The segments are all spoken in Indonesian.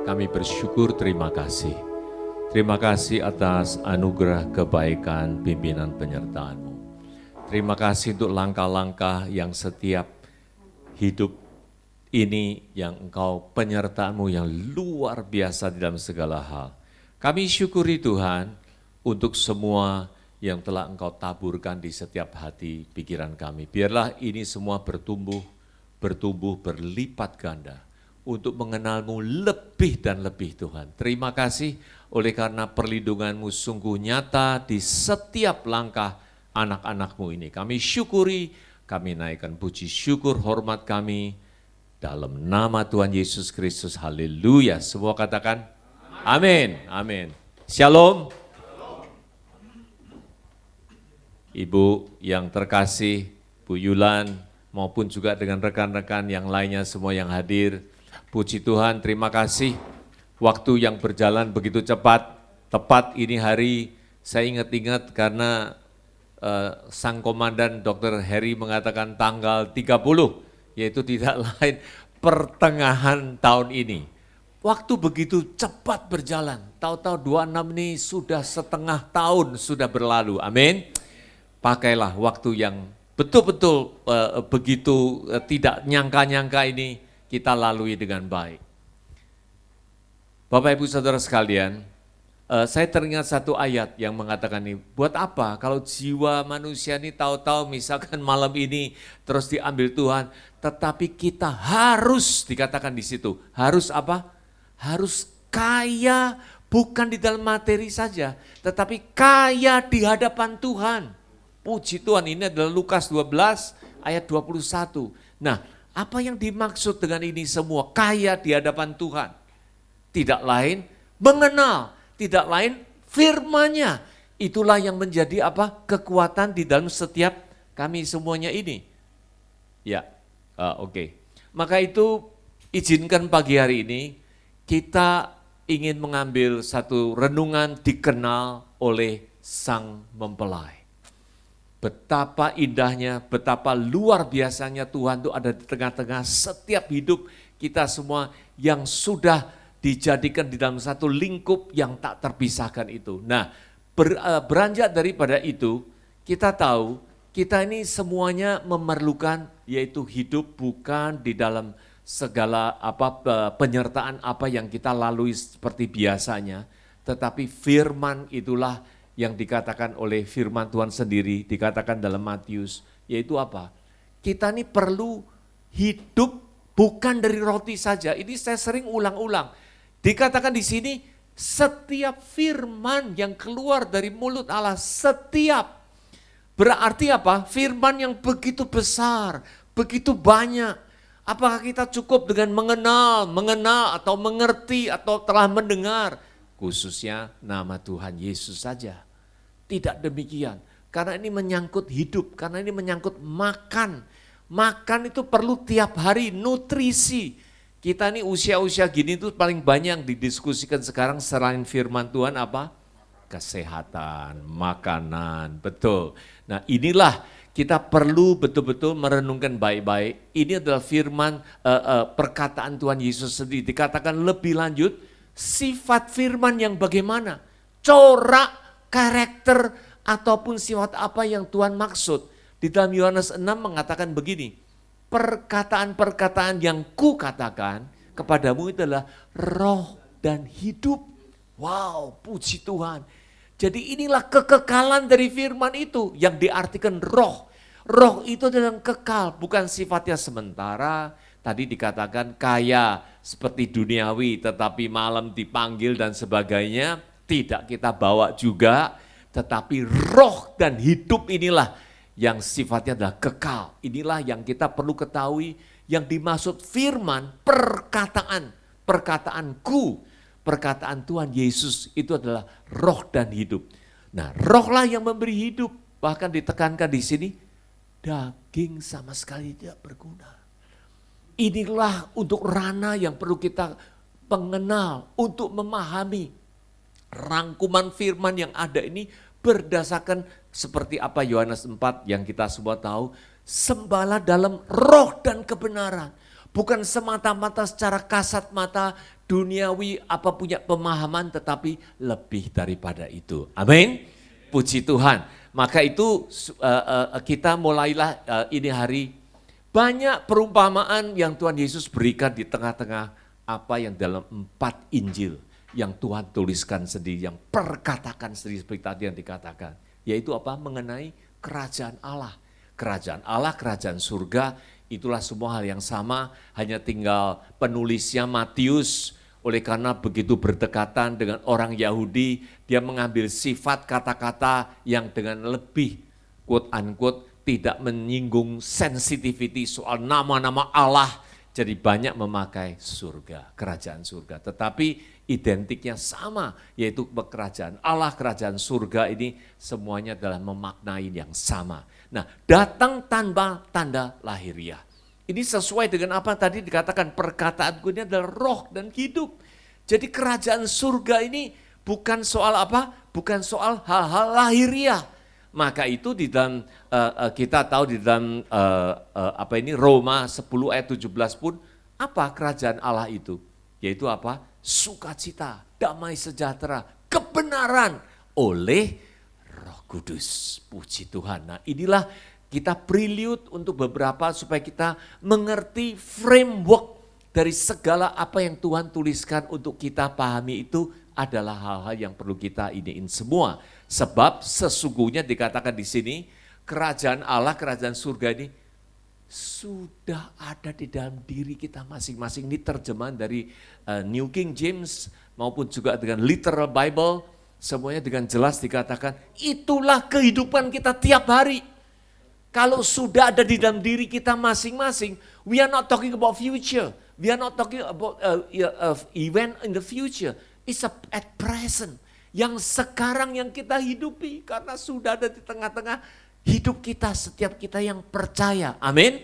kami bersyukur, terima kasih. Terima kasih atas anugerah kebaikan pimpinan penyertaan-Mu. Terima kasih untuk langkah-langkah yang setiap hidup ini yang Engkau penyertaan-Mu yang luar biasa di dalam segala hal. Kami syukuri Tuhan untuk semua yang telah Engkau taburkan di setiap hati pikiran kami. Biarlah ini semua bertumbuh berlipat ganda untuk mengenal-Mu lebih dan lebih Tuhan. Terima kasih oleh karena perlindungan-Mu sungguh nyata di setiap langkah anak-anak-Mu ini. Kami syukuri, kami naikkan puji syukur hormat kami dalam nama Tuhan Yesus Kristus. Haleluya. Semua katakan amin. Amin. Shalom. Ibu yang terkasih, Bu Yulan, maupun juga dengan rekan-rekan yang lainnya semua yang hadir. Puji Tuhan, terima kasih. Waktu yang berjalan begitu cepat, tepat ini hari saya ingat-ingat karena Sang Komandan Dr. Heri mengatakan tanggal 30, yaitu tidak lain pertengahan tahun ini. Waktu begitu cepat berjalan, tahu-tahu 26 ini sudah setengah tahun sudah berlalu, amin. Pakailah waktu yang betul-betul begitu tidak nyangka-nyangka ini kita lalui dengan baik. Bapak Ibu Saudara sekalian, saya teringat satu ayat yang mengatakan ini, buat apa kalau jiwa manusia ini tahu-tahu misalkan malam ini terus diambil Tuhan, tetapi kita harus dikatakan di situ, harus apa? Harus kaya bukan di dalam materi saja, tetapi kaya di hadapan Tuhan. Puji Tuhan, ini adalah Lukas 12 ayat 21. Nah, apa yang dimaksud dengan ini semua? Kaya di hadapan Tuhan. Tidak lain mengenal, tidak lain firman-Nya. Itulah yang menjadi apa? Kekuatan di dalam setiap kami semuanya ini. Ya, oke. Maka itu izinkan pagi hari ini kita ingin mengambil satu renungan dikenal oleh Sang Mempelai. Betapa indahnya, betapa luar biasanya Tuhan itu ada di tengah-tengah setiap hidup kita semua yang sudah dijadikan di dalam satu lingkup yang tak terpisahkan itu. Nah, beranjak daripada itu, kita tahu kita ini semuanya memerlukan yaitu hidup bukan di dalam segala penyertaan apa yang kita lalui seperti biasanya, tetapi firman itulah yang dikatakan oleh firman Tuhan sendiri, dikatakan dalam Matius, yaitu apa? Kita ini perlu hidup bukan dari roti saja. Ini saya sering ulang-ulang. Dikatakan di sini, setiap firman yang keluar dari mulut Allah, setiap. Berarti apa? Firman yang begitu besar, begitu banyak. Apakah kita cukup dengan mengenal atau mengerti atau telah mendengar? Khususnya nama Tuhan Yesus saja. Tidak demikian, karena ini menyangkut hidup, karena ini menyangkut makan. Makan itu perlu tiap hari, nutrisi. Kita ini usia-usia gini itu paling banyak yang didiskusikan sekarang selain firman Tuhan apa? Kesehatan, makanan, betul. Nah inilah kita perlu betul-betul merenungkan baik-baik. Ini adalah firman perkataan Tuhan Yesus sendiri. Dikatakan lebih lanjut, sifat firman yang bagaimana? Corak, karakter ataupun sifat apa yang Tuhan maksud. Di dalam Yohanes 6 mengatakan begini, perkataan-perkataan yang kukatakan kepadamu adalah roh dan hidup. Wow, puji Tuhan. Jadi inilah kekekalan dari firman itu yang diartikan roh. Roh itu adalah kekal, bukan sifatnya sementara. Tadi dikatakan kaya seperti duniawi tetapi malam dipanggil dan sebagainya. Tidak kita bawa juga, tetapi roh dan hidup inilah yang sifatnya adalah kekal. Inilah yang kita perlu ketahui, yang dimaksud firman, perkataanku, perkataan Tuhan Yesus itu adalah roh dan hidup. Nah, rohlah yang memberi hidup, bahkan ditekankan di sini, daging sama sekali tidak berguna. Inilah untuk ranah yang perlu kita mengenal, untuk memahami. Rangkuman firman yang ada ini berdasarkan seperti apa Yohanes 4 yang kita semua tahu, sembahlah dalam roh dan kebenaran. Bukan semata-mata secara kasat mata duniawi, apa punya pemahaman, tetapi lebih daripada itu. Amin. Puji Tuhan. Maka itu kita mulailah ini hari banyak perumpamaan yang Tuhan Yesus berikan di tengah-tengah apa yang dalam 4 Injil yang Tuhan tuliskan sendiri, yang perkatakan sendiri seperti tadi yang dikatakan. Yaitu apa? Mengenai kerajaan Allah. Kerajaan Allah, kerajaan surga, itulah semua hal yang sama, hanya tinggal penulisnya Matius. Oleh karena begitu berdekatan dengan orang Yahudi, dia mengambil sifat kata-kata yang dengan lebih quote unquote tidak menyinggung sensitivity soal nama-nama Allah. Jadi banyak memakai surga, kerajaan surga. Tetapi identiknya sama, yaitu kerajaan Allah, kerajaan surga ini semuanya adalah memaknai yang sama. Nah, datang tanpa tanda lahiriah. Ini sesuai dengan apa tadi dikatakan, perkataanku ini adalah roh dan hidup. Jadi kerajaan surga ini bukan soal apa? Bukan soal hal-hal lahiriah. Maka itu di dalam kita tahu di dalam Roma 10 ayat 17 pun apa kerajaan Allah itu? Yaitu apa? Sukacita, damai sejahtera, kebenaran oleh Roh Kudus. Puji Tuhan. Nah, inilah kita prelude untuk beberapa supaya kita mengerti framework dari segala apa yang Tuhan tuliskan untuk kita pahami itu adalah hal-hal yang perlu kita iniin semua. Sebab sesungguhnya dikatakan di sini kerajaan Allah, kerajaan surga ini sudah ada di dalam diri kita masing-masing. Ini terjemahan dari New King James maupun juga dengan Literal Bible. Semuanya dengan jelas dikatakan itulah kehidupan kita tiap hari. Kalau sudah ada di dalam diri kita masing-masing, we are not talking about future. We are not talking about event in the future. It's at present. Yang sekarang yang kita hidupi karena sudah ada di tengah-tengah hidup kita, setiap kita yang percaya. Amin.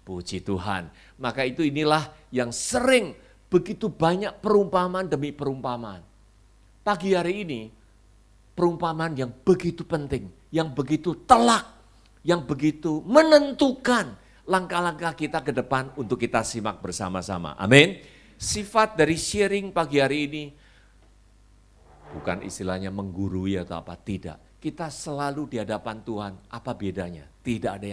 Puji Tuhan. Maka itu inilah yang sering begitu banyak perumpamaan demi perumpamaan. Pagi hari ini perumpamaan yang begitu penting, yang begitu telak, yang begitu menentukan langkah-langkah kita ke depan untuk kita simak bersama-sama. Amin. Sifat dari sharing pagi hari ini bukan istilahnya menggurui atau apa, tidak. Kita selalu di hadapan Tuhan, apa bedanya? Tidak ada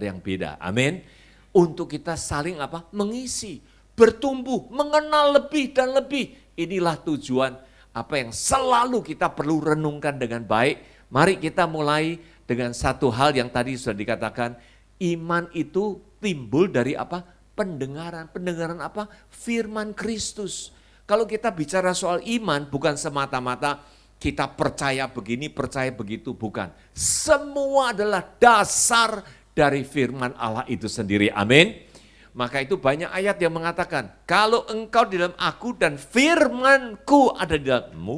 yang beda. Amin. Untuk kita saling apa? Mengisi, bertumbuh, mengenal lebih dan lebih. Inilah tujuan apa yang selalu kita perlu renungkan dengan baik. Mari kita mulai dengan satu hal yang tadi sudah dikatakan, iman itu timbul dari apa? Pendengaran. Pendengaran apa? Firman Kristus. Kalau kita bicara soal iman bukan semata-mata kita percaya begini, percaya begitu, bukan. Semua adalah dasar dari firman Allah itu sendiri. Amin. Maka itu banyak ayat yang mengatakan, kalau engkau di dalam aku dan firmanku ada di dalammu,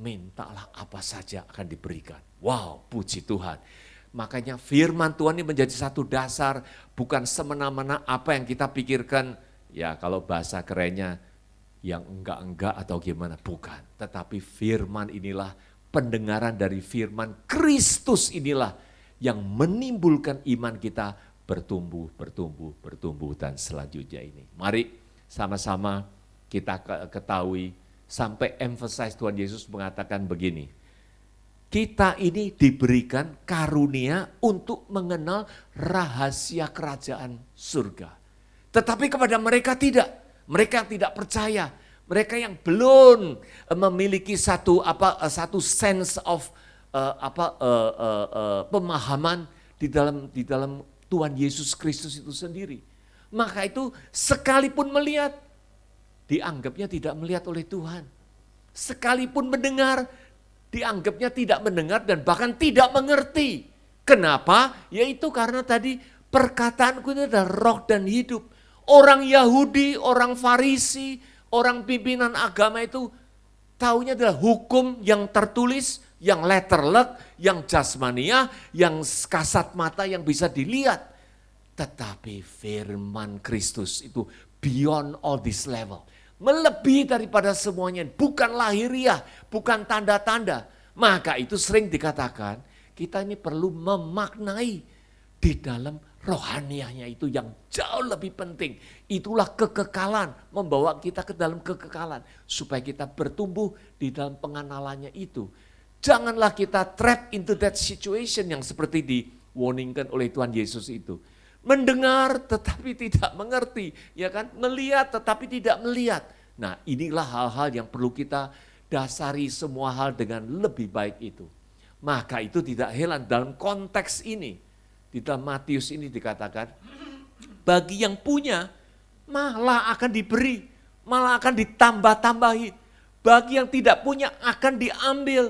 mintalah apa saja akan diberikan. Wow, puji Tuhan. Makanya firman Tuhan ini menjadi satu dasar, bukan semena-mena apa yang kita pikirkan. Ya kalau bahasa kerennya, yang enggak-enggak atau gimana, bukan. Tetapi firman inilah, pendengaran dari firman Kristus inilah yang menimbulkan iman kita bertumbuh, dan selanjutnya ini. Mari sama-sama kita ketahui, sampai emphasize Tuhan Yesus mengatakan begini, kita ini diberikan karunia untuk mengenal rahasia kerajaan surga. Tetapi kepada mereka tidak. Mereka yang tidak percaya, mereka yang belum memiliki satu sense of pemahaman di dalam Tuhan Yesus Kristus itu sendiri. Maka itu sekalipun melihat, dianggapnya tidak melihat oleh Tuhan. Sekalipun mendengar, dianggapnya tidak mendengar dan bahkan tidak mengerti. Kenapa? Yaitu karena tadi perkataanku ini adalah roh dan hidup. Orang Yahudi, orang Farisi, orang pimpinan agama itu taunya adalah hukum yang tertulis, yang letterlek, yang jasmaniah, yang kasat mata yang bisa dilihat. Tetapi firman Kristus itu beyond all this level. Melebihi daripada semuanya, bukan lahiriah, bukan tanda-tanda. Maka itu sering dikatakan, kita ini perlu memaknai di dalam rohaniahnya itu yang jauh lebih penting. Itulah kekekalan, membawa kita ke dalam kekekalan. Supaya kita bertumbuh di dalam pengenalannya itu. Janganlah kita trap into that situation yang seperti di-warningkan oleh Tuhan Yesus itu. Mendengar tetapi tidak mengerti, ya kan? Melihat tetapi tidak melihat. Nah, inilah hal-hal yang perlu kita dasari semua hal dengan lebih baik itu. Maka itu tidak heran dalam konteks ini. Di dalam Matius ini dikatakan, bagi yang punya malah akan diberi, malah akan ditambah-tambahi. Bagi yang tidak punya akan diambil.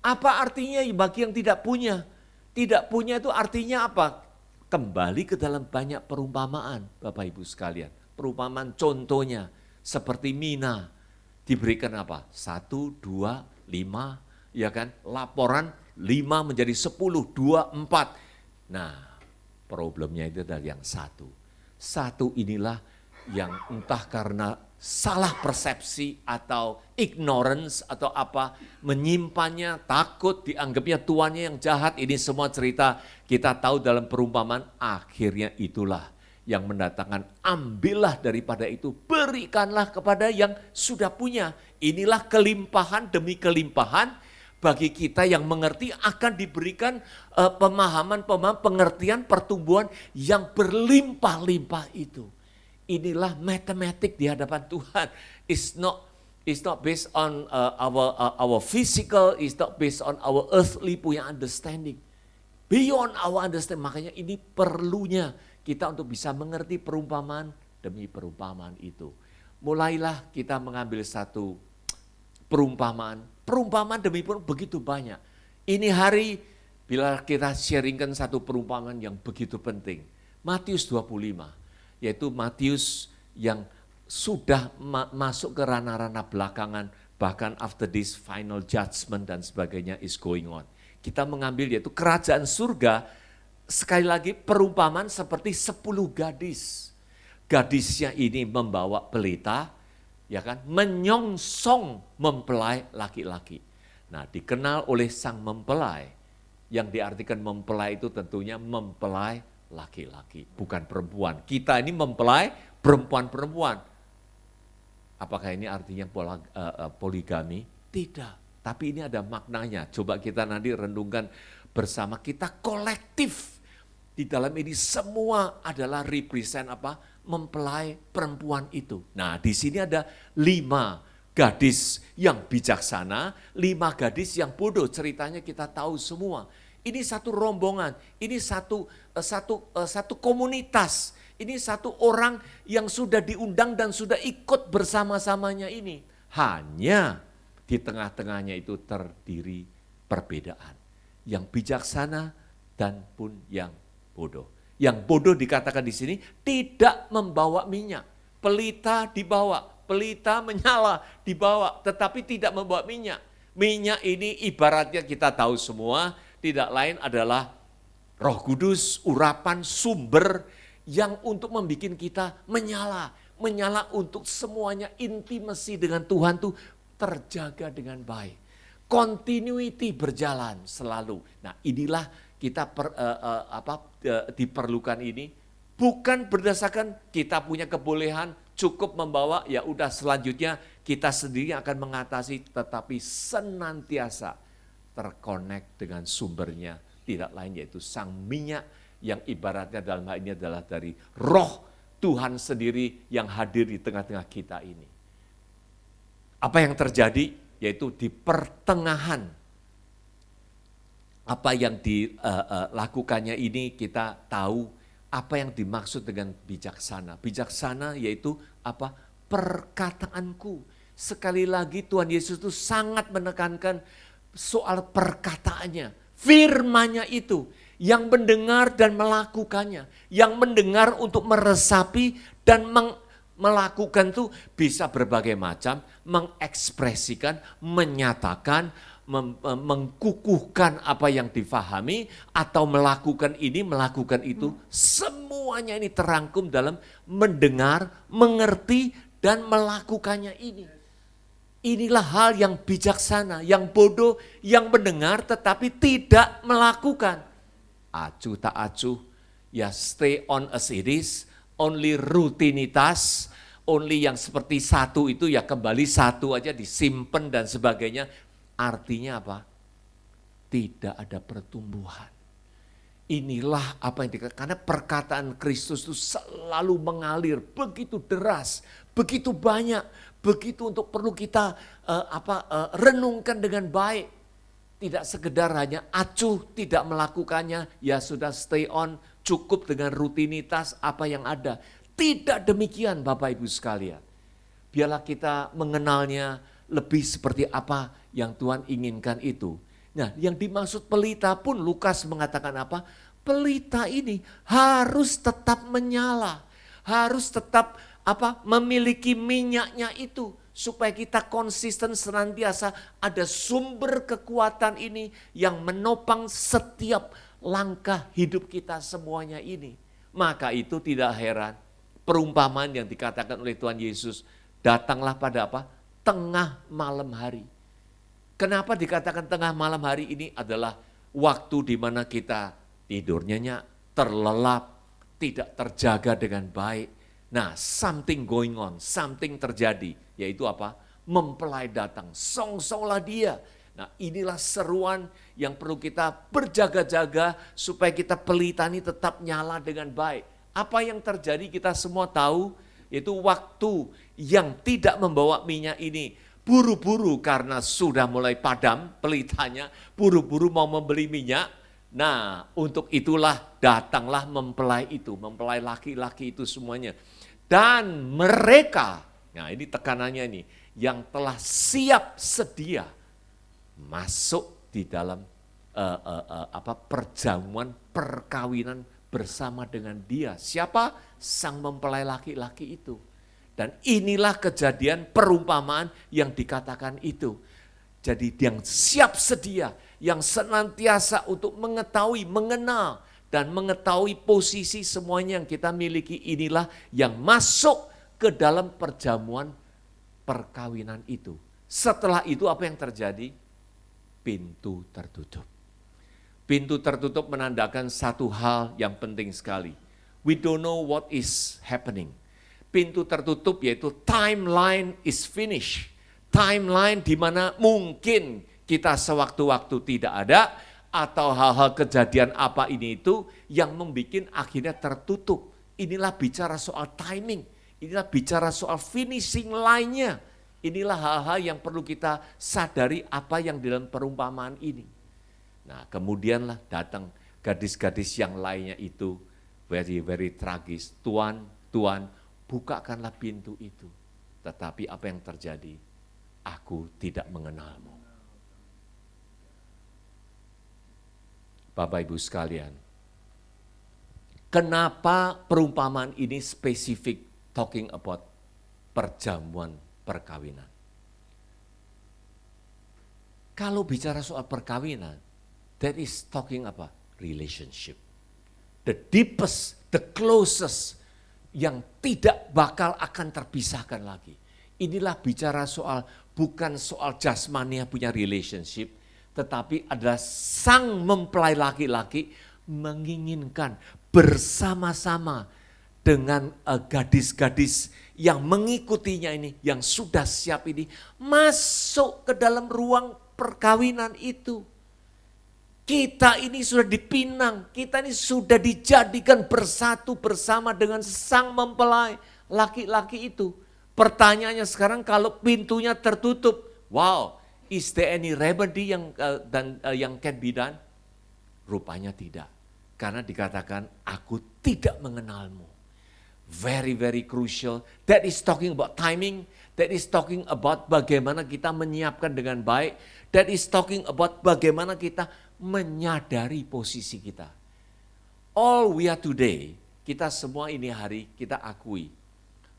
Apa artinya bagi yang tidak punya? Tidak punya itu artinya apa? Kembali ke dalam banyak perumpamaan, Bapak Ibu sekalian. Perumpamaan contohnya, seperti mina, diberikan apa? 1, 2, 5, ya kan? Laporan 5 menjadi 10, 2, 4. Nah, problemnya itu adalah yang satu. Satu inilah yang entah karena salah persepsi atau ignorance atau apa, menyimpannya, takut, dianggapnya tuannya yang jahat. Ini semua cerita kita tahu dalam perumpamaan, akhirnya itulah yang mendatangkan ambillah daripada itu, berikanlah kepada yang sudah punya. Inilah kelimpahan demi kelimpahan. Bagi kita yang mengerti akan diberikan pemahaman, pengertian, pertumbuhan yang berlimpah-limpah itu. Inilah matematik di hadapan Tuhan. It's not based on our physical, it's not based on our earthly punya understanding. Beyond our understanding, makanya ini perlunya kita untuk bisa mengerti perumpamaan demi perumpamaan itu. Mulailah kita mengambil satu perumpamaan demi perumpamaan begitu banyak. Ini hari bila kita sharingkan satu perumpamaan yang begitu penting. Matius 25, yaitu Matius yang sudah masuk ke ranah-ranah belakangan, bahkan after this final judgment dan sebagainya is going on. Kita mengambil yaitu kerajaan surga, sekali lagi perumpamaan seperti 10 gadis. Gadisnya ini membawa pelita, ya kan, menyongsong mempelai laki-laki. Nah, dikenal oleh sang mempelai, yang diartikan mempelai itu tentunya mempelai laki-laki, bukan perempuan. Kita ini mempelai perempuan-perempuan. Apakah ini artinya poligami? Tidak, tapi ini ada maknanya. Coba kita nanti renungkan bersama, kita kolektif. Di dalam ini semua adalah represent apa? Mempelai perempuan itu. Nah, di sini ada 5 gadis yang bijaksana, 5 gadis yang bodoh. Ceritanya kita tahu semua. Ini satu rombongan, ini satu komunitas, ini satu orang yang sudah diundang dan sudah ikut bersama-samanya ini. Hanya di tengah-tengahnya itu terdiri perbedaan. Yang bijaksana dan pun yang bodoh. Yang bodoh dikatakan di sini tidak membawa minyak. Pelita dibawa, pelita menyala dibawa, tetapi tidak membawa minyak. Minyak ini ibaratnya kita tahu semua, tidak lain adalah Roh Kudus, urapan sumber yang untuk membuat kita menyala. Menyala untuk semuanya intimasi dengan Tuhan tuh terjaga dengan baik. Continuity berjalan selalu. Nah, inilah kita diperlukan ini, bukan berdasarkan kita punya kebolehan cukup membawa, ya udah selanjutnya kita sendiri akan mengatasi, tetapi senantiasa terkonek dengan sumbernya, tidak lain yaitu sang minyak yang ibaratnya dalam hal ini adalah dari Roh Tuhan sendiri yang hadir di tengah-tengah kita ini. Apa yang terjadi? Yaitu di pertengahan apa yang dilakukannya ini kita tahu apa yang dimaksud dengan bijaksana. Bijaksana yaitu apa? Perkataanku. Sekali lagi Tuhan Yesus itu sangat menekankan soal perkataannya. Firman-Nya itu yang mendengar dan melakukannya. Yang mendengar untuk meresapi dan melakukan itu bisa berbagai macam. Mengekspresikan, menyatakan, mengkukuhkan apa yang difahami, atau melakukan ini, melakukan itu, semuanya ini terangkum dalam mendengar, mengerti, dan melakukannya ini. Inilah hal yang bijaksana, yang bodoh, yang mendengar tetapi tidak melakukan. Acuh tak acuh, ya stay on as it is, only rutinitas, only yang seperti satu itu ya kembali satu aja disimpan dan sebagainya. Artinya apa? Tidak ada pertumbuhan. Inilah apa yang dikatakan, karena perkataan Kristus itu selalu mengalir begitu deras, begitu banyak, begitu untuk perlu kita renungkan dengan baik. Tidak sekedar hanya acuh, tidak melakukannya, ya sudah stay on, cukup dengan rutinitas apa yang ada. Tidak demikian Bapak Ibu sekalian. Biarlah kita mengenalnya lebih seperti apa yang Tuhan inginkan itu. Nah, yang dimaksud pelita pun Lukas mengatakan apa? Pelita ini harus tetap menyala, harus tetap memiliki minyaknya itu supaya kita konsisten senantiasa ada sumber kekuatan ini yang menopang setiap langkah hidup kita semuanya ini. Maka itu tidak heran perumpamaan yang dikatakan oleh Tuhan Yesus datanglah pada apa? Tengah malam hari. Kenapa dikatakan tengah malam hari ini adalah waktu di mana kita tidurnya terlelap, tidak terjaga dengan baik. Nah, something going on, something terjadi, yaitu apa? Mempelai datang, song-songlah dia. Nah, inilah seruan yang perlu kita berjaga-jaga supaya kita pelita ini tetap nyala dengan baik. Apa yang terjadi kita semua tahu, yaitu waktu yang tidak membawa minyak ini buru-buru karena sudah mulai padam pelitanya, buru-buru mau membeli minyak. Nah, untuk itulah datanglah mempelai itu, mempelai laki-laki itu semuanya. Dan mereka, nah ini tekanannya nih, yang telah siap sedia masuk di dalam perjamuan perkawinan bersama dengan dia. Siapa? Sang mempelai laki-laki itu. Dan inilah kejadian perumpamaan yang dikatakan itu. Jadi yang siap sedia, yang senantiasa untuk mengetahui, mengenal, dan mengetahui posisi semuanya yang kita miliki, inilah yang masuk ke dalam perjamuan perkawinan itu. Setelah itu apa yang terjadi? Pintu tertutup. Pintu tertutup menandakan satu hal yang penting sekali. We don't know what is happening. Pintu tertutup yaitu timeline is finished. Timeline di mana mungkin kita sewaktu-waktu tidak ada atau hal-hal kejadian apa ini itu yang membuat akhirnya tertutup. Inilah bicara soal timing, inilah bicara soal finishing line-nya. Inilah hal-hal yang perlu kita sadari apa yang di dalam perumpamaan ini. Nah, kemudianlah datang gadis-gadis yang lainnya itu very tragis. Tuan, bukakanlah pintu itu. Tetapi apa yang terjadi? Aku tidak mengenalmu. Bapak Ibu sekalian, kenapa perumpamaan ini spesifik talking about perjamuan perkawinan? Kalau bicara soal perkawinan, that is talking apa? Relationship. The deepest, the closest, yang tidak bakal akan terpisahkan lagi. Inilah bicara soal, bukan soal jasmania punya relationship, tetapi adalah sang mempelai laki-laki menginginkan bersama-sama dengan gadis-gadis yang mengikutinya ini, yang sudah siap ini, masuk ke dalam ruang perkawinan itu. Kita ini sudah dipinang, kita ini sudah dijadikan bersatu bersama dengan sang mempelai laki-laki itu. Pertanyaannya sekarang kalau pintunya tertutup, wow, is there any remedy yang can be done? Rupanya tidak, karena dikatakan aku tidak mengenalmu. Very crucial. That is talking about timing. That is talking about bagaimana kita menyiapkan dengan baik. That is talking about bagaimana kita menyadari posisi kita. All we are today, kita semua ini hari kita akui.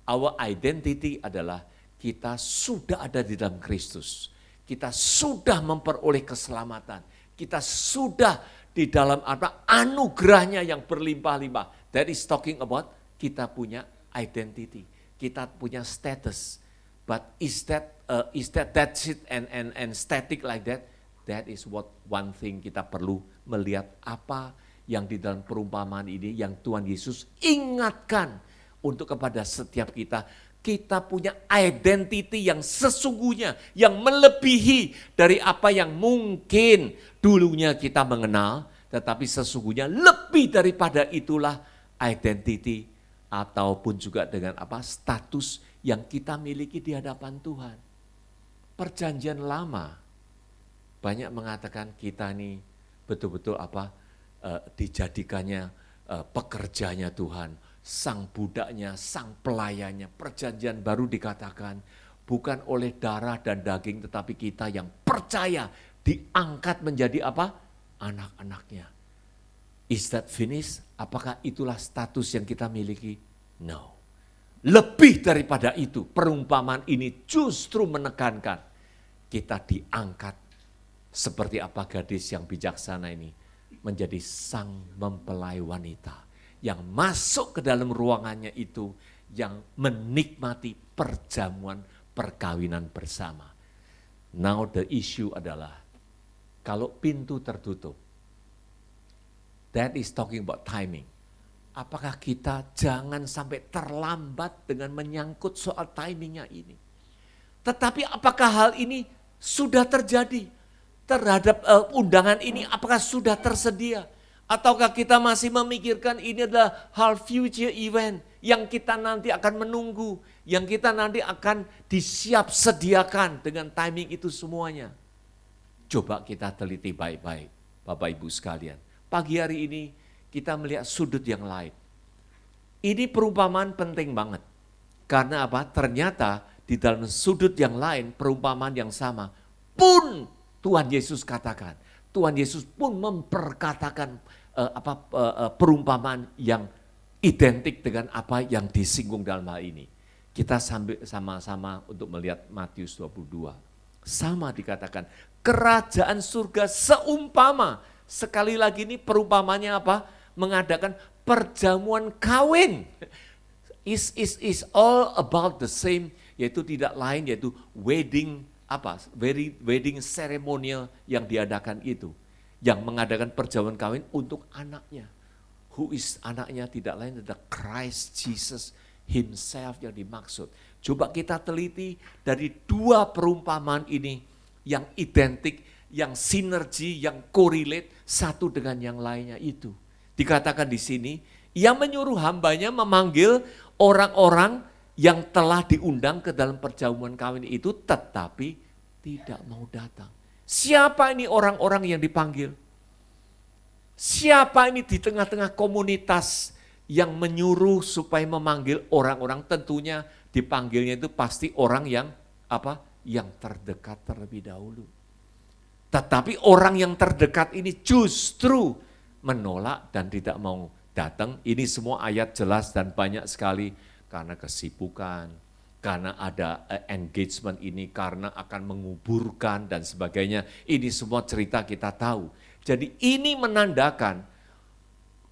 Our identity adalah kita sudah ada di dalam Kristus. Kita sudah memperoleh keselamatan. Kita sudah di dalam anugerahnya yang berlimpah-limpah. That is talking about kita punya identity, kita punya status. But is that that's it and static like that? That is what one thing kita perlu melihat apa yang di dalam perumpamaan ini yang Tuhan Yesus ingatkan untuk kepada setiap kita. Kita punya identity yang sesungguhnya, yang melebihi dari apa yang mungkin dulunya kita mengenal, tetapi sesungguhnya lebih daripada itulah identity ataupun juga dengan status yang kita miliki di hadapan Tuhan. Perjanjian lama banyak mengatakan kita ini betul-betul dijadikannya pekerjanya Tuhan, sang budaknya, sang pelayannya. Perjanjian baru dikatakan bukan oleh darah dan daging, tetapi kita yang percaya diangkat menjadi anak-anaknya. Is that finished? Apakah itulah status yang kita miliki? No. Lebih daripada itu, perumpamaan ini justru menekankan kita diangkat seperti apa gadis yang bijaksana ini menjadi sang mempelai wanita yang masuk ke dalam ruangannya itu, yang menikmati perjamuan perkawinan bersama. Now the issue adalah kalau pintu tertutup, that is talking about timing. Apakah kita jangan sampai terlambat dengan menyangkut soal timingnya ini. Tetapi apakah hal ini sudah terjadi terhadap undangan ini? Apakah sudah tersedia? Ataukah kita masih memikirkan ini adalah hal future event yang kita nanti akan menunggu, yang kita nanti akan disiap sediakan dengan timing itu semuanya. Coba kita teliti baik-baik, Bapak Ibu sekalian. Pagi hari ini kita melihat sudut yang lain. Ini perumpamaan penting banget. Karena Ternyata di dalam sudut yang lain, perumpamaan yang sama pun Tuhan Yesus katakan. Tuhan Yesus pun memperkatakan perumpamaan yang identik dengan apa yang disinggung dalam hal ini. Kita sama-sama untuk melihat Matius 22. Sama dikatakan, kerajaan surga seumpama. Sekali lagi ini perumpamannya mengadakan perjamuan kawin. Is all about the same, yaitu tidak lain yaitu wedding wedding ceremonial yang diadakan itu, yang mengadakan perjamuan kawin untuk anaknya. Who is anaknya? Tidak lain adalah Christ Jesus himself yang dimaksud. Coba kita teliti dari dua perumpamaan ini yang identik, yang sinergi, yang correlate satu dengan yang lainnya itu. Dikatakan di sini, ia menyuruh hambanya memanggil orang-orang yang telah diundang ke dalam perjamuan kawin itu, tetapi tidak mau datang. Siapa ini orang-orang yang dipanggil? Siapa ini di tengah-tengah komunitas yang menyuruh supaya memanggil orang-orang? Tentunya dipanggilnya itu pasti orang yang yang terdekat terlebih dahulu. Tetapi orang yang terdekat ini justru menolak dan tidak mau datang. Ini semua ayat jelas dan banyak sekali. Karena kesibukan, karena ada engagement ini, karena akan menguburkan dan sebagainya. Ini semua cerita kita tahu. Jadi ini menandakan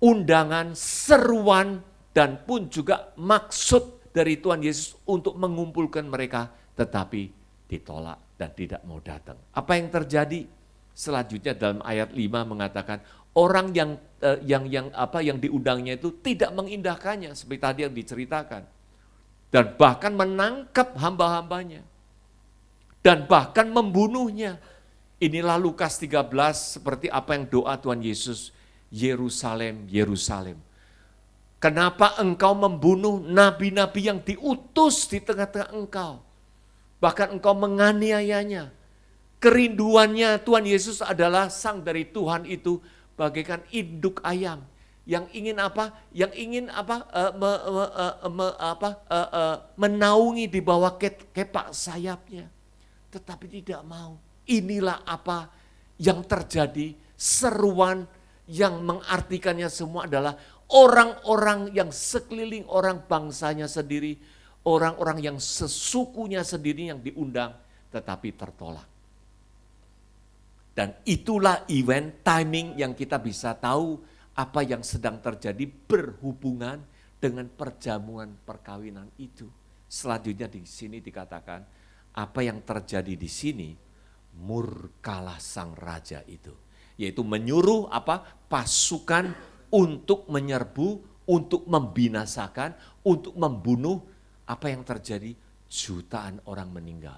undangan, seruan, dan pun juga maksud dari Tuhan Yesus untuk mengumpulkan mereka, tetapi ditolak dan tidak mau datang. Apa yang terjadi? Selanjutnya dalam ayat 5 mengatakan, orang yang diundangnya itu tidak mengindahkannya seperti tadi yang diceritakan, dan bahkan menangkap hamba-hambanya dan bahkan membunuhnya. Inilah Lukas 13 seperti apa yang doa Tuhan Yesus, Yerusalem, Yerusalem, kenapa engkau membunuh nabi-nabi yang diutus di tengah-tengah engkau, bahkan engkau menganiayanya. Kerinduannya Tuhan Yesus adalah sang dari Tuhan itu bagaikan induk ayam yang ingin Yang ingin menaungi di bawah kepak sayapnya, tetapi tidak mau. Inilah apa yang terjadi. Seruan yang mengartikannya semua adalah orang-orang yang sekeliling, orang bangsanya sendiri, orang-orang yang sesukunya sendiri yang diundang, tetapi tertolak. Dan itulah event timing yang kita bisa tahu apa yang sedang terjadi berhubungan dengan perjamuan perkawinan itu. Selanjutnya di sini dikatakan apa yang terjadi di sini, murkalah sang raja itu. yaitu menyuruh pasukan untuk menyerbu, untuk membinasakan, untuk membunuh. Apa yang terjadi? Jutaan orang meninggal.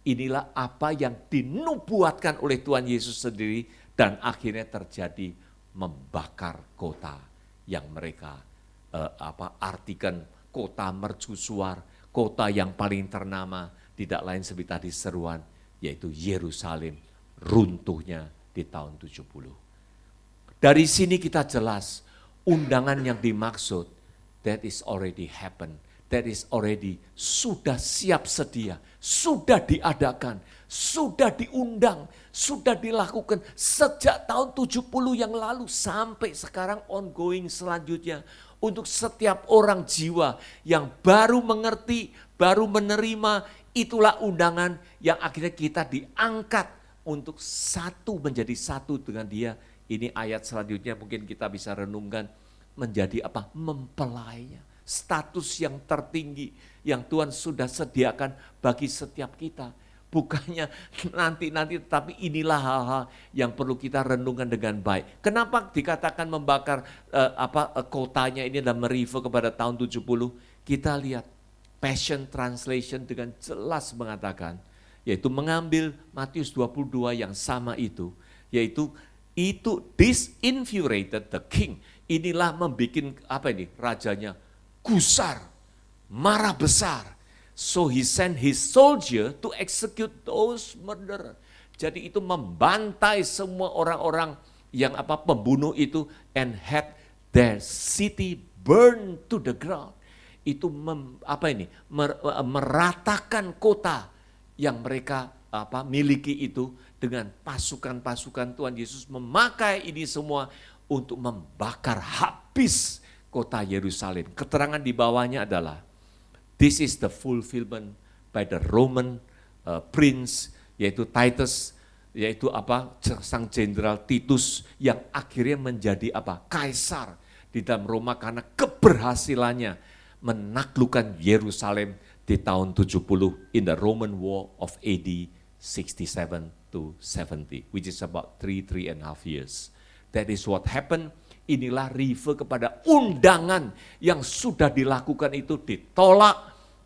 Inilah apa yang dinubuatkan oleh Tuhan Yesus sendiri dan akhirnya terjadi, membakar kota yang mereka artikan kota mercusuar, kota yang paling ternama, tidak lain seperti tadi seruan, yaitu Yerusalem runtuhnya di tahun 70. Dari sini kita jelas undangan yang dimaksud, that is already happened. That is already sudah siap sedia, sudah diadakan, sudah diundang, sudah dilakukan sejak tahun 70 yang lalu sampai sekarang ongoing selanjutnya. Untuk setiap orang jiwa yang baru mengerti, baru menerima, itulah undangan yang akhirnya kita diangkat untuk satu menjadi satu dengan Dia. Ini ayat selanjutnya mungkin kita bisa renungkan, menjadi mempelainya. Status yang tertinggi yang Tuhan sudah sediakan bagi setiap kita. Bukannya nanti-nanti, tetapi inilah hal-hal yang perlu kita renungkan dengan baik. Kenapa dikatakan membakar kotanya ini dan merefer kepada tahun 70? Kita lihat Passion Translation dengan jelas mengatakan, yaitu mengambil Matius 22 yang sama itu, yaitu disinfuriated the king. Inilah membuat rajanya gusar, marah besar. So he sent his soldier to execute those murderer. Jadi itu membantai semua orang-orang yang pembunuh itu, and had their city burned to the ground. Itu meratakan kota yang mereka miliki itu dengan pasukan-pasukan. Tuhan Yesus memakai ini semua untuk membakar habis kota Yerusalem. Keterangan di bawahnya adalah, this is the fulfillment by the Roman prince, yaitu Titus, yaitu sang jenderal Titus yang akhirnya menjadi kaisar di dalam Roma karena keberhasilannya menaklukkan Yerusalem di tahun 70 in the Roman War of AD 67 to 70, which is about 3.5 years. That is what happened. Inilah refer kepada undangan yang sudah dilakukan itu ditolak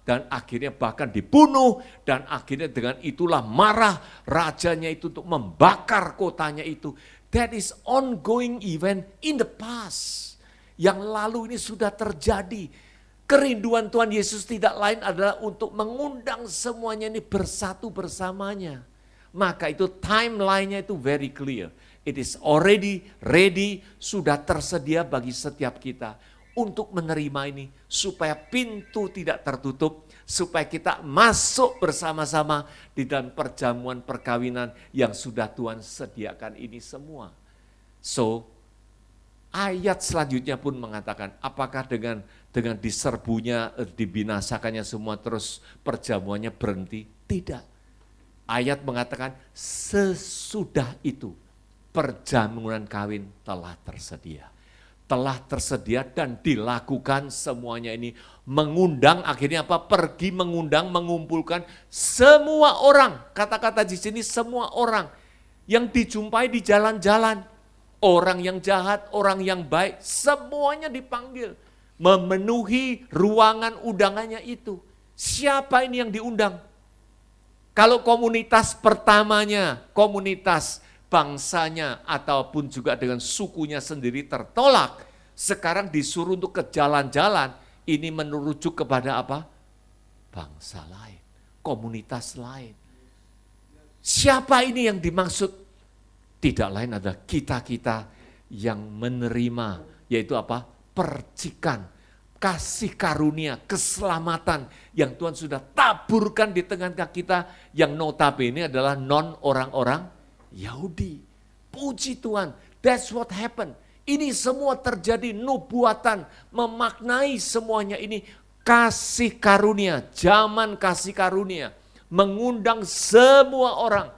dan akhirnya bahkan dibunuh, dan akhirnya dengan itulah marah rajanya itu untuk membakar kotanya itu. That is ongoing event in the past. Yang lalu ini sudah terjadi. Kerinduan Tuhan Yesus tidak lain adalah untuk mengundang semuanya ini bersatu bersamanya. Maka itu timeline-nya itu very clear. It is already ready, sudah tersedia bagi setiap kita untuk menerima ini, supaya pintu tidak tertutup, supaya kita masuk bersama-sama di dalam perjamuan perkawinan yang sudah Tuhan sediakan ini semua. So, ayat selanjutnya pun mengatakan, apakah dengan diserbunya, dibinasakannya semua terus perjamuannya berhenti? Tidak. Ayat mengatakan sesudah itu perjamuan kawin telah tersedia. Telah tersedia dan dilakukan semuanya ini. Mengundang, akhirnya pergi mengundang, mengumpulkan semua orang. Kata-kata di sini semua orang yang dijumpai di jalan-jalan. Orang yang jahat, orang yang baik, semuanya dipanggil. Memenuhi ruangan undangannya itu. Siapa ini yang diundang? Kalau komunitas pertamanya, komunitas bangsanya ataupun juga dengan sukunya sendiri tertolak, sekarang disuruh untuk ke jalan-jalan, ini menurujuk kepada bangsa lain, komunitas lain. Siapa ini yang dimaksud? Tidak lain adalah kita-kita yang menerima, yaitu percikan, kasih karunia, keselamatan yang Tuhan sudah taburkan di tengah-tengah kita, yang notabene adalah non orang-orang Yahudi. Puji Tuhan, that's what happened. Ini semua terjadi nubuatan, memaknai semuanya ini kasih karunia, zaman kasih karunia, mengundang semua orang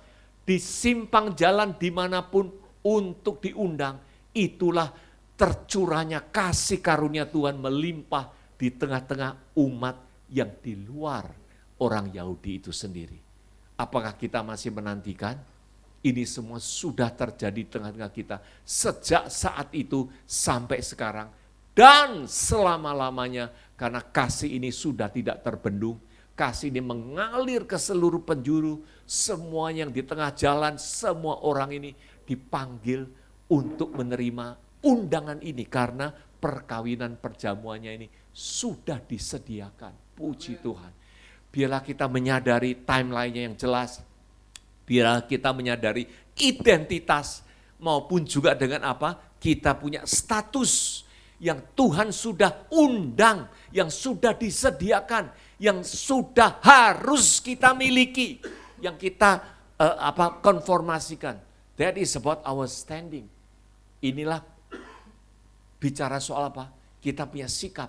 di simpang jalan dimanapun untuk diundang. Itulah tercurahnya kasih karunia Tuhan melimpah di tengah-tengah umat yang di luar orang Yahudi itu sendiri. Apakah kita masih menantikan? Ini semua sudah terjadi di tengah-tengah kita sejak saat itu sampai sekarang dan selama-lamanya, karena kasih ini sudah tidak terbendung. Kasih ini mengalir ke seluruh penjuru, semua yang di tengah jalan, semua orang ini dipanggil untuk menerima undangan ini karena perkawinan perjamuannya ini sudah disediakan. Puji Tuhan. Biarlah kita menyadari timeline-nya yang jelas. Biarlah kita menyadari identitas maupun juga dengan apa? Kita punya status yang Tuhan sudah undang, yang sudah disediakan, yang sudah harus kita miliki, yang kita konformasikan. That is about our standing. Inilah bicara soal apa? Kita punya sikap.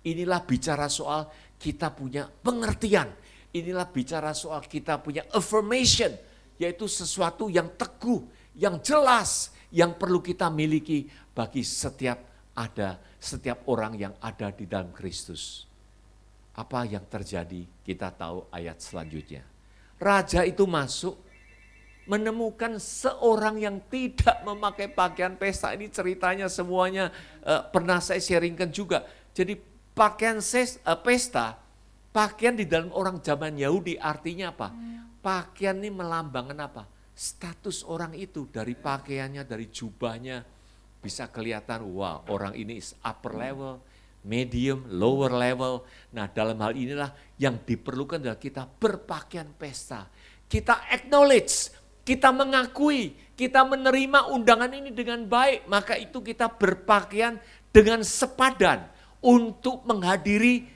Inilah bicara soal kita punya pengertian. Inilah bicara soal kita punya affirmation, yaitu sesuatu yang teguh, yang jelas, yang perlu kita miliki bagi setiap orang yang ada di dalam Kristus. Apa yang terjadi? Kita tahu ayat selanjutnya. Raja itu masuk, menemukan seorang yang tidak memakai pakaian pesta. Ini ceritanya semuanya pernah saya sharingkan juga. Jadi pakaian pesta, pakaian di dalam orang zaman Yahudi artinya apa? Pakaian ini melambangkan apa? Status orang itu, dari pakaiannya, dari jubahnya bisa kelihatan, wah orang ini is upper level, medium, lower level. Nah dalam hal inilah yang diperlukan adalah kita berpakaian pesta. Kita acknowledge, kita mengakui, kita menerima undangan ini dengan baik. Maka itu kita berpakaian dengan sepadan untuk menghadiri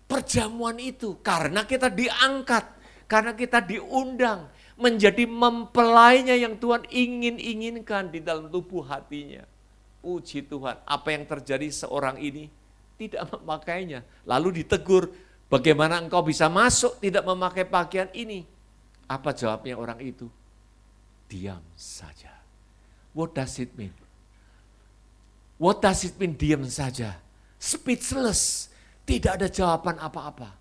perjamuan itu. Karena kita diangkat, karena kita diundang menjadi mempelainya yang Tuhan inginkan di dalam tubuh hatinya. Puji Tuhan, apa yang terjadi seorang ini tidak memakainya. Lalu ditegur, bagaimana engkau bisa masuk tidak memakai pakaian ini? Apa jawabnya orang itu? Diam saja. What does it mean? What does it mean diam saja? Speechless, tidak ada jawaban apa-apa.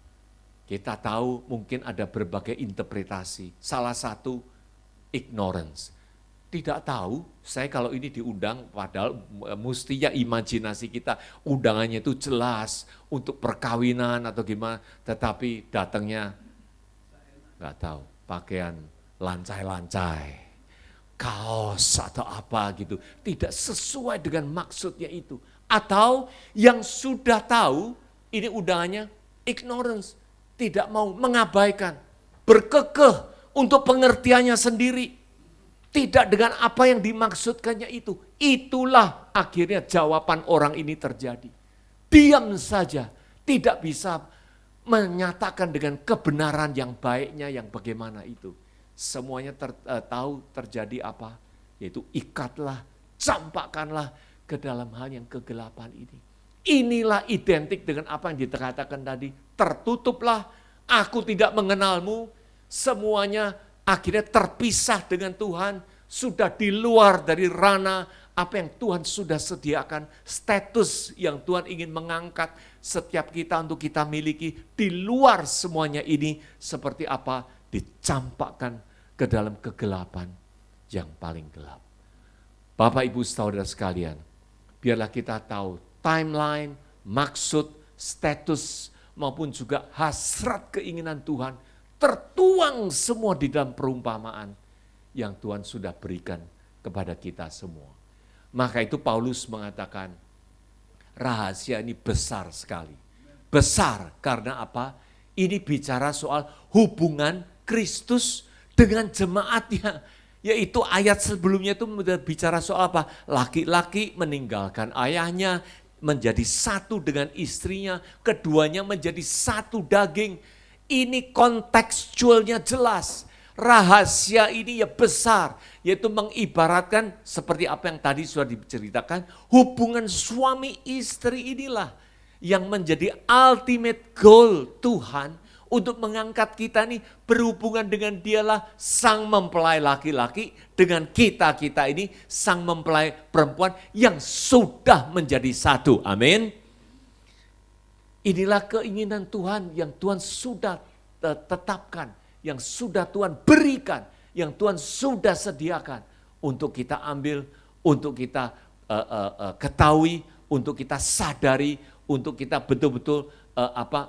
Kita tahu mungkin ada berbagai interpretasi. Salah satu ignorance. Tidak tahu, saya kalau ini diundang, padahal mestinya imajinasi kita undangannya itu jelas untuk perkawinan atau gimana, tetapi datangnya nggak tahu, pakaian lancai-lancai, kaos atau apa gitu, tidak sesuai dengan maksudnya itu. Atau yang sudah tahu, ini undangannya ignorance, tidak mau mengabaikan, berkekeh untuk pengertiannya sendiri. Tidak dengan apa yang dimaksudkannya itu. Itulah akhirnya jawaban orang ini terjadi. Diam saja, tidak bisa menyatakan dengan kebenaran yang baiknya yang bagaimana itu. Semuanya tahu terjadi apa? Yaitu ikatlah, campakkanlah ke dalam hal yang kegelapan ini. Inilah identik dengan apa yang dikatakan tadi. Tertutuplah, aku tidak mengenalmu. Semuanya akhirnya terpisah dengan Tuhan. Sudah di luar dari ranah apa yang Tuhan sudah sediakan. Status yang Tuhan ingin mengangkat setiap kita untuk kita miliki. Di luar semuanya ini seperti apa? Dicampakkan ke dalam kegelapan yang paling gelap. Bapak, Ibu, Saudara sekalian, biarlah kita tahu timeline, maksud, status, maupun juga hasrat keinginan Tuhan tertuang semua di dalam perumpamaan yang Tuhan sudah berikan kepada kita semua. Maka itu Paulus mengatakan rahasia ini besar sekali. Besar karena apa? Ini bicara soal hubungan Kristus dengan jemaatnya. Yaitu ayat sebelumnya itu bicara soal apa? Laki-laki meninggalkan ayahnya, menjadi satu dengan istrinya, keduanya menjadi satu daging. Ini kontekstualnya jelas. Rahasia ini ya besar, yaitu mengibaratkan seperti apa yang tadi sudah diceritakan, hubungan suami istri inilah yang menjadi ultimate goal Tuhan untuk mengangkat kita nih berhubungan dengan Dialah sang mempelai laki-laki, dengan kita ini sang mempelai perempuan yang sudah menjadi satu. Amin. Inilah keinginan Tuhan yang Tuhan sudah tetapkan, yang sudah Tuhan berikan, yang Tuhan sudah sediakan untuk kita ambil, untuk kita ketahui, untuk kita sadari, untuk kita betul-betul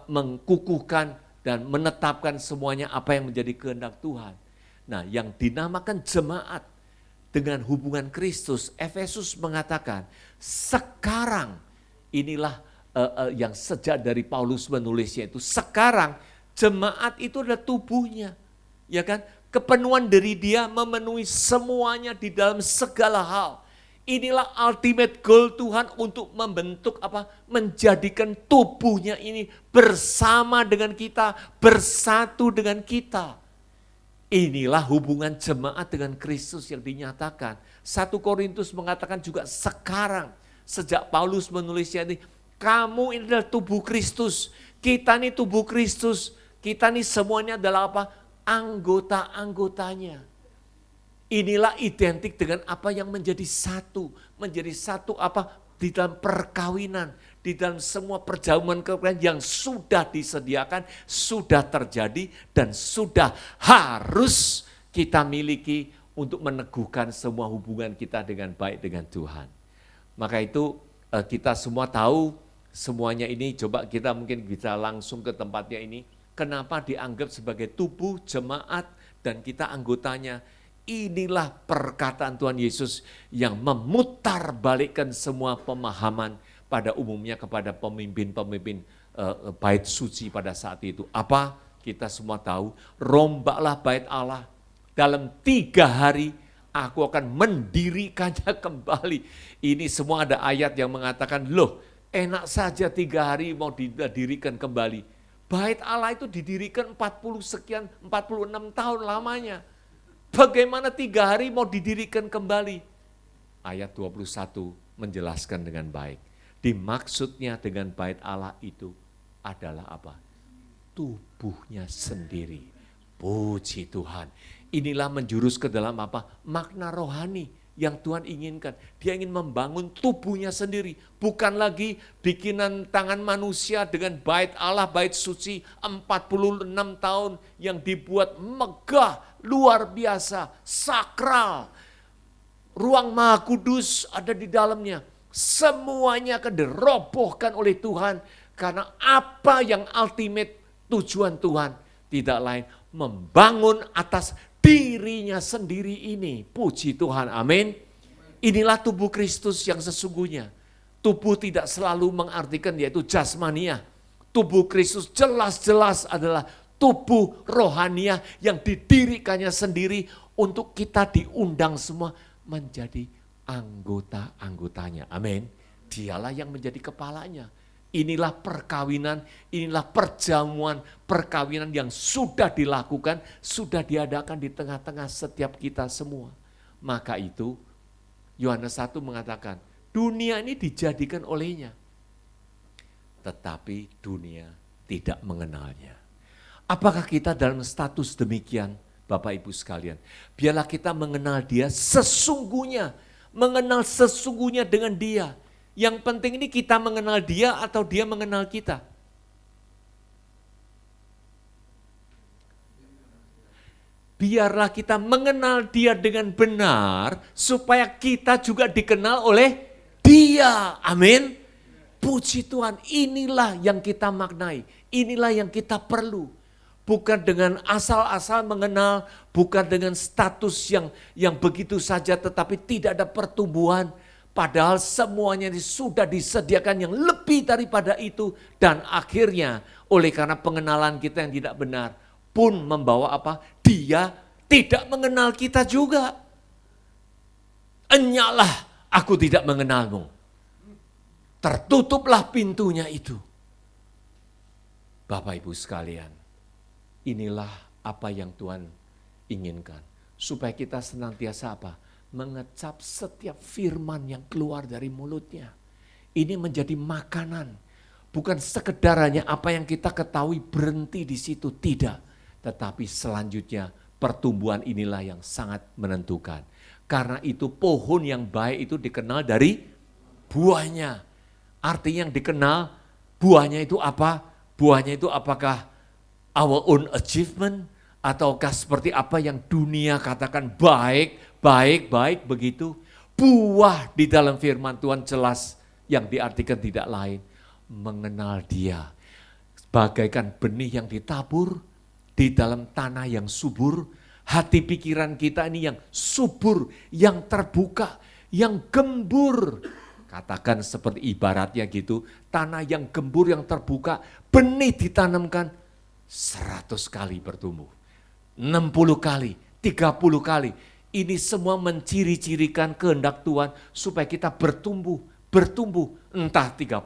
mengkukuhkan dan menetapkan semuanya apa yang menjadi kehendak Tuhan. Nah, yang dinamakan jemaat dengan hubungan Kristus, Efesus mengatakan, sekarang inilah yang sejak dari Paulus menulisnya itu, sekarang jemaat itu adalah tubuhnya, ya kan? Kepenuhan dari dia memenuhi semuanya di dalam segala hal. Inilah ultimate goal Tuhan untuk membentuk menjadikan tubuhnya ini bersama dengan kita, bersatu dengan kita. Inilah hubungan jemaat dengan Kristus yang dinyatakan. 1 Korintus mengatakan juga sekarang, sejak Paulus menulisnya ini, kamu ini adalah tubuh Kristus, kita ini tubuh Kristus, kita ini semuanya adalah anggota-anggotanya. Inilah identik dengan apa yang menjadi satu di dalam perkawinan, di dalam semua perjamuan perkawinan yang sudah disediakan, sudah terjadi dan sudah harus kita miliki untuk meneguhkan semua hubungan kita dengan baik dengan Tuhan. Maka itu kita semua tahu semuanya ini, coba kita mungkin bisa langsung ke tempatnya ini. Kenapa dianggap sebagai tubuh jemaat dan kita anggotanya? Inilah perkataan Tuhan Yesus yang memutarbalikkan semua pemahaman pada umumnya kepada pemimpin-pemimpin bait suci pada saat itu. Apa? Kita semua tahu, rombaklah bait Allah, dalam 3 hari aku akan mendirikannya kembali. Ini semua ada ayat yang mengatakan, loh enak saja 3 hari mau didirikan kembali. Bait Allah itu didirikan 46 tahun lamanya. Bagaimana 3 hari mau didirikan kembali? Ayat 21 menjelaskan dengan baik. Dimaksudnya dengan bait Allah itu adalah apa? Tubuhnya sendiri. Puji Tuhan. Inilah menjurus ke dalam makna rohani yang Tuhan inginkan. Dia ingin membangun tubuhnya sendiri. Bukan lagi bikinan tangan manusia dengan bait Allah, bait suci 46 tahun yang dibuat megah, luar biasa, sakral. Ruang Maha Kudus ada di dalamnya. Semuanya akan dirobohkan oleh Tuhan. Karena apa yang ultimate tujuan Tuhan? Tidak lain membangun atas dirinya sendiri ini. Puji Tuhan, amin. Inilah tubuh Kristus yang sesungguhnya. Tubuh tidak selalu mengartikan yaitu jasmania. Tubuh Kristus jelas-jelas adalah tubuh rohania yang didirikannya sendiri untuk kita diundang semua menjadi anggota-anggotanya. Amin. Dialah yang menjadi kepalanya. Inilah perkawinan, inilah perjamuan perkawinan yang sudah dilakukan, sudah diadakan di tengah-tengah setiap kita semua. Maka itu Yohanes 1 mengatakan, dunia ini dijadikan olehnya, tetapi dunia tidak mengenalnya. Apakah kita dalam status demikian, Bapak Ibu sekalian? Biarlah kita mengenal dia sesungguhnya, mengenal sesungguhnya dengan dia. Yang penting ini kita mengenal dia atau dia mengenal kita. Biarlah kita mengenal dia dengan benar supaya kita juga dikenal oleh dia. Amin. Puji Tuhan, inilah yang kita maknai, inilah yang kita perlu. Bukan dengan asal-asal mengenal, bukan dengan status yang begitu saja tetapi tidak ada pertumbuhan. Padahal semuanya sudah disediakan yang lebih daripada itu. Dan akhirnya oleh karena pengenalan kita yang tidak benar pun membawa Dia tidak mengenal kita juga. Enyaklah aku tidak mengenalmu. Tertutuplah pintunya itu. Bapak Ibu sekalian, inilah apa yang Tuhan inginkan. Supaya kita senantiasa mengecap setiap firman yang keluar dari mulutnya. Ini menjadi makanan. Bukan sekedar hanya apa yang kita ketahui berhenti di situ, tidak. Tetapi selanjutnya pertumbuhan inilah yang sangat menentukan. Karena itu pohon yang baik itu dikenal dari buahnya. Artinya yang dikenal buahnya itu apa? Buahnya itu apakah our own achievement? Ataukah seperti apa yang dunia katakan baik, baik, baik begitu? Buah di dalam firman Tuhan jelas yang diartikan tidak lain. Mengenal Dia. Bagaikan benih yang ditabur di dalam tanah yang subur. Hati pikiran kita ini yang subur, yang terbuka, yang gembur. Katakan seperti ibaratnya gitu, tanah yang gembur, yang terbuka, benih ditanamkan 100 kali bertumbuh, 60 kali, 30 kali. Ini semua menciri-cirikan kehendak Tuhan supaya kita bertumbuh, entah 30,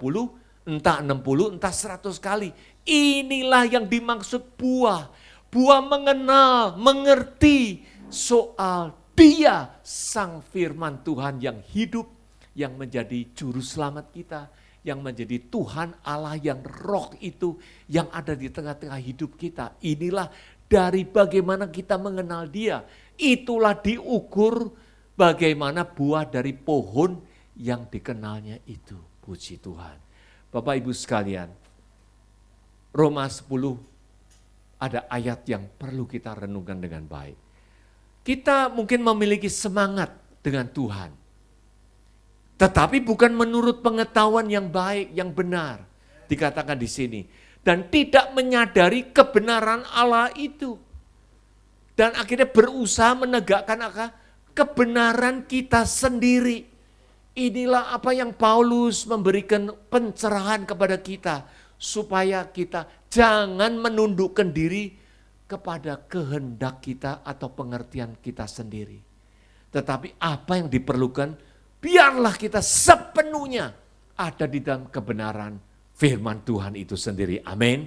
entah 60, entah 100 kali. Inilah yang dimaksud buah. Buah mengenal, mengerti soal Dia, Sang Firman Tuhan yang hidup, yang menjadi juru selamat kita, yang menjadi Tuhan Allah yang roh itu, yang ada di tengah-tengah hidup kita. Inilah dari bagaimana kita mengenal Dia. Itulah diukur bagaimana buah dari pohon yang dikenalnya itu. Puji Tuhan. Bapak Ibu sekalian, Roma 10 ada ayat yang perlu kita renungkan dengan baik. Kita mungkin memiliki semangat dengan Tuhan. Tetapi bukan menurut pengetahuan yang baik, yang benar. Dikatakan di sini. Dan tidak menyadari kebenaran Allah itu. Dan akhirnya berusaha menegakkan kebenaran kita sendiri. Inilah apa yang Paulus memberikan pencerahan kepada kita. Supaya kita jangan menundukkan diri kepada kehendak kita atau pengertian kita sendiri. Tetapi apa yang diperlukan, biarlah kita sepenuhnya ada di dalam kebenaran firman Tuhan itu sendiri. Amin.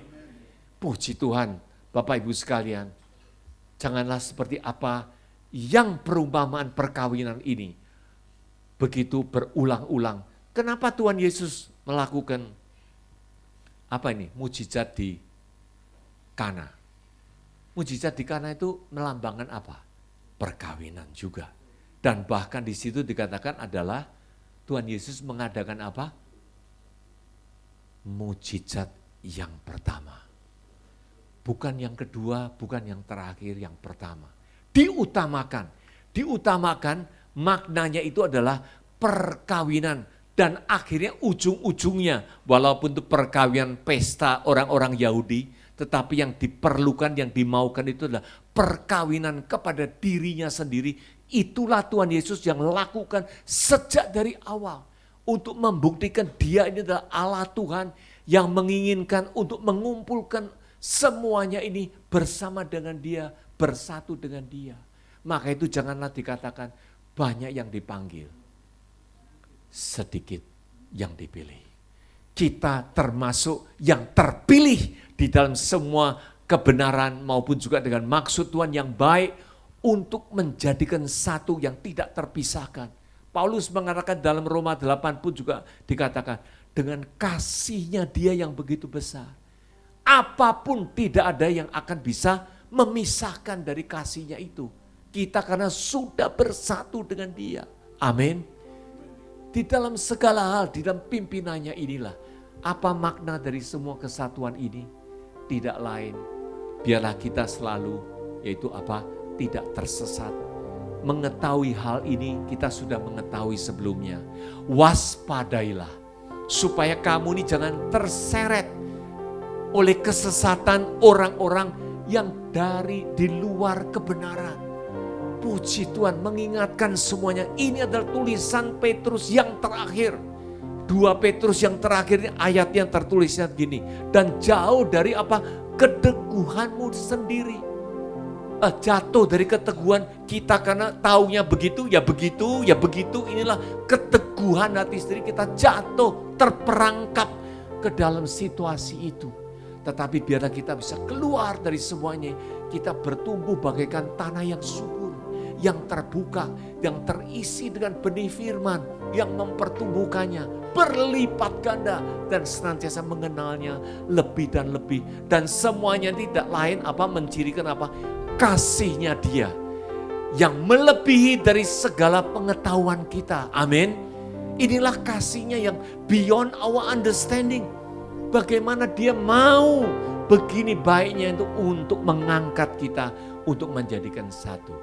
Puji Tuhan, Bapak Ibu sekalian. Janganlah seperti apa yang perumpamaan perkawinan ini begitu berulang-ulang. Kenapa Tuhan Yesus melakukan mujizat di Kana? Mujizat di Kana itu melambangkan apa? Perkawinan juga. Dan bahkan di situ dikatakan adalah Tuhan Yesus mengadakan apa? Mujizat yang pertama. Bukan yang kedua, bukan yang terakhir, yang pertama. Diutamakan. Diutamakan maknanya itu adalah perkawinan. Dan akhirnya ujung-ujungnya, walaupun itu perkawinan pesta orang-orang Yahudi, tetapi yang diperlukan, yang dimaukan itu adalah perkawinan kepada dirinya sendiri. Itulah Tuhan Yesus yang lakukan sejak dari awal. Untuk membuktikan Dia ini adalah Allah Tuhan yang menginginkan untuk mengumpulkan semuanya ini bersama dengan Dia, bersatu dengan Dia. Maka itu janganlah dikatakan banyak yang dipanggil, sedikit yang dipilih. Kita termasuk yang terpilih di dalam semua kebenaran maupun juga dengan maksud Tuhan yang baik untuk menjadikan satu yang tidak terpisahkan. Paulus mengatakan dalam Roma 8 pun juga dikatakan dengan kasihnya Dia yang begitu besar. Apapun tidak ada yang akan bisa memisahkan dari kasihnya itu. Kita karena sudah bersatu dengan Dia. Amin. Di dalam segala hal, di dalam pimpinannya inilah. Apa makna dari semua kesatuan ini? Tidak lain, biarlah kita selalu, yaitu apa? Tidak tersesat. Mengetahui hal ini, kita sudah mengetahui sebelumnya. Waspadailah, supaya kamu ini jangan terseret oleh kesesatan orang-orang yang dari di luar kebenaran. Puji Tuhan, mengingatkan semuanya. Ini adalah tulisan Petrus yang terakhir. 2 Petrus yang terakhir ini ayat yang tertulisnya gini. Dan jauh dari apa? Keteguhanmu sendiri. Jatuh dari keteguhan kita karena taunya begitu, ya begitu, ya begitu. Inilah keteguhan hati sendiri, kita jatuh, terperangkap ke dalam situasi itu. Tetapi biarlah kita bisa keluar dari semuanya. Kita bertumbuh bagaikan tanah yang subur, yang terbuka, yang terisi dengan benih firman, yang mempertumbuhkannya berlipat ganda dan senantiasa mengenalnya lebih dan lebih. Dan semuanya tidak lain apa? Mencirikan apa? Kasihnya Dia yang melebihi dari segala pengetahuan kita. Amin. Inilah kasihnya yang beyond our understanding. Bagaimana Dia mau begini baiknya itu untuk mengangkat kita, untuk menjadikan satu.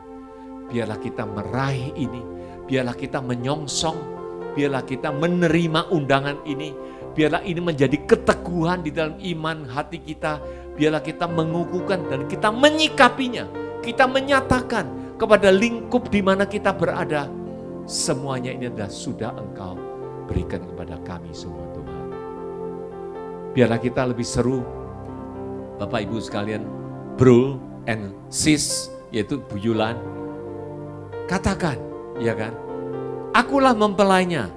Biarlah kita meraih ini, biarlah kita menyongsong, biarlah kita menerima undangan ini, biarlah ini menjadi keteguhan di dalam iman hati kita, biarlah kita mengukuhkan dan kita menyikapinya, kita menyatakan kepada lingkup di mana kita berada, semuanya ini adalah sudah Engkau berikan kepada kami semua Tuhan. Biarlah kita lebih seru, Bapak Ibu sekalian, bro and sis, yaitu Bu Yulan, katakan, ya kan, akulah mempelainya.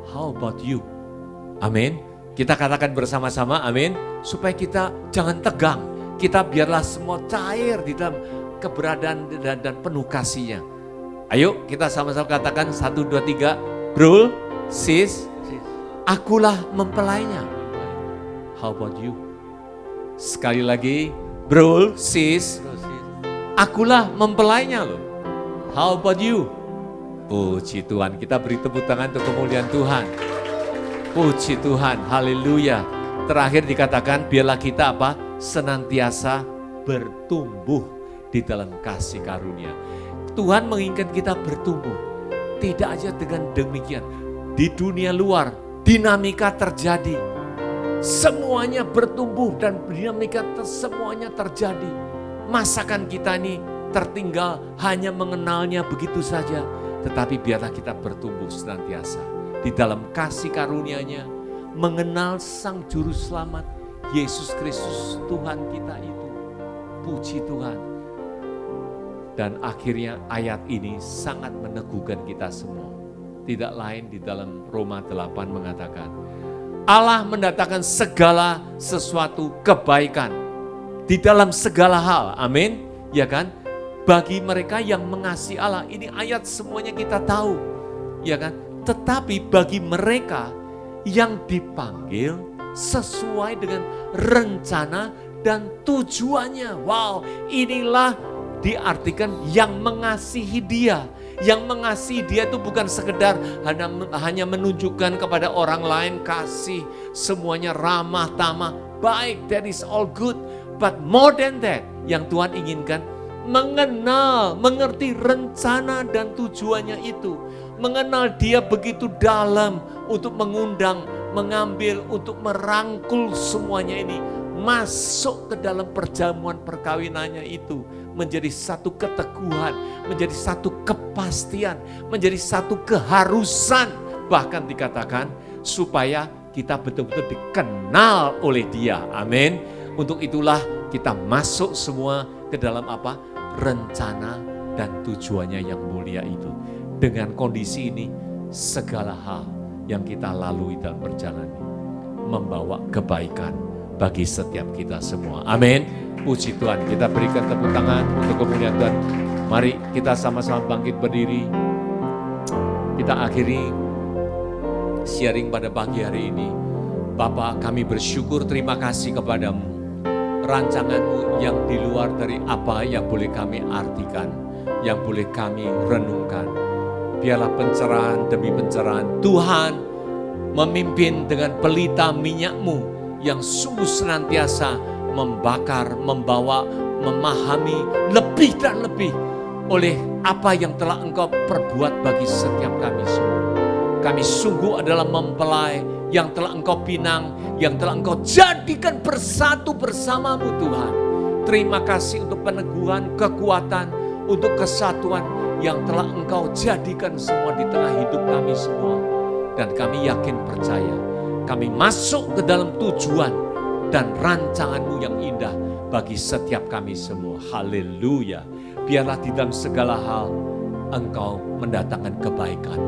How about you? Amin. Kita katakan bersama-sama, amin. Supaya kita jangan tegang, kita biarlah semua cair di dalam keberadaan dan penuh kasihnya. Ayo kita sama-sama katakan 1, 2, 3, bro, sis, akulah mempelainya. How about you? Sekali lagi, bro, sis, akulah mempelainya loh. How about you? Puji Tuhan, kita beri tepuk tangan untuk kemuliaan Tuhan. Puji Tuhan, haleluya. Terakhir dikatakan, biarlah kita apa? Senantiasa bertumbuh di dalam kasih karunia. Tuhan menginginkan kita bertumbuh. Tidak aja dengan demikian. Di dunia luar, dinamika terjadi. Semuanya bertumbuh dan dinamika semuanya terjadi. Masakan kita ini tertinggal hanya mengenalnya begitu saja. Tetapi biarlah kita bertumbuh senantiasa di dalam kasih karunia-Nya, mengenal Sang Juru Selamat, Yesus Kristus Tuhan kita itu. Puji Tuhan. Dan akhirnya ayat ini sangat meneguhkan kita semua. Tidak lain di dalam Roma 8 mengatakan, Allah mendatangkan segala sesuatu kebaikan di dalam segala hal. Amin. Ya kan? Bagi mereka yang mengasihi Allah, ini ayat semuanya kita tahu, ya kan? Tetapi bagi mereka yang dipanggil sesuai dengan rencana dan tujuannya. Wow, inilah diartikan yang mengasihi Dia. Yang mengasihi Dia itu bukan sekedar hanya menunjukkan kepada orang lain kasih, semuanya ramah tamah, baik, that is all good. But more than that, yang Tuhan inginkan, mengenal, mengerti rencana dan tujuannya itu. Mengenal Dia begitu dalam untuk mengundang, mengambil, untuk merangkul semuanya ini. Masuk ke dalam perjamuan perkawinannya itu. Menjadi satu keteguhan, menjadi satu kepastian, menjadi satu keharusan. Bahkan dikatakan supaya kita betul-betul dikenal oleh Dia. Amin. Untuk itulah kita masuk semua ke dalam apa? Rencana dan tujuannya yang mulia itu. Dengan kondisi ini, segala hal yang kita lalui dalam perjalanan ini membawa kebaikan bagi setiap kita semua. Amin. Puji Tuhan, kita berikan tepuk tangan untuk kemuliaan Tuhan. Mari kita sama-sama bangkit berdiri. Kita akhiri sharing pada pagi hari ini. Bapa, kami bersyukur, terima kasih kepadamu. Rancangan-Mu yang di luar dari apa yang boleh kami artikan, yang boleh kami renungkan. Biarlah pencerahan demi pencerahan Tuhan memimpin dengan pelita minyak-Mu yang sungguh senantiasa membakar, membawa, memahami lebih dan lebih oleh apa yang telah Engkau perbuat bagi setiap kami semua. Kami sungguh adalah mempelai yang telah Engkau pinang, yang telah Engkau jadikan bersatu bersama-Mu Tuhan. Terima kasih untuk peneguhan, kekuatan, untuk kesatuan yang telah Engkau jadikan semua di tengah hidup kami semua. Dan kami yakin percaya, kami masuk ke dalam tujuan dan rancangan-Mu yang indah bagi setiap kami semua. Haleluya. Biarlah di dalam segala hal Engkau mendatangkan kebaikan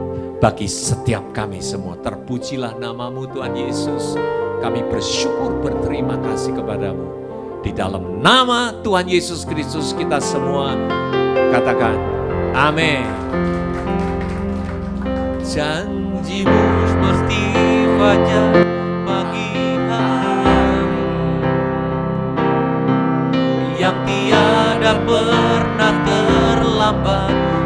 bagi setiap kami semua. Terpujilah nama-Mu Tuhan Yesus. Kami bersyukur, berterima kasih kepadamu. Di dalam nama Tuhan Yesus Kristus kita semua katakan amin. Janji-Mu seperti fajar pagi hari yang tiada pernah terlambat.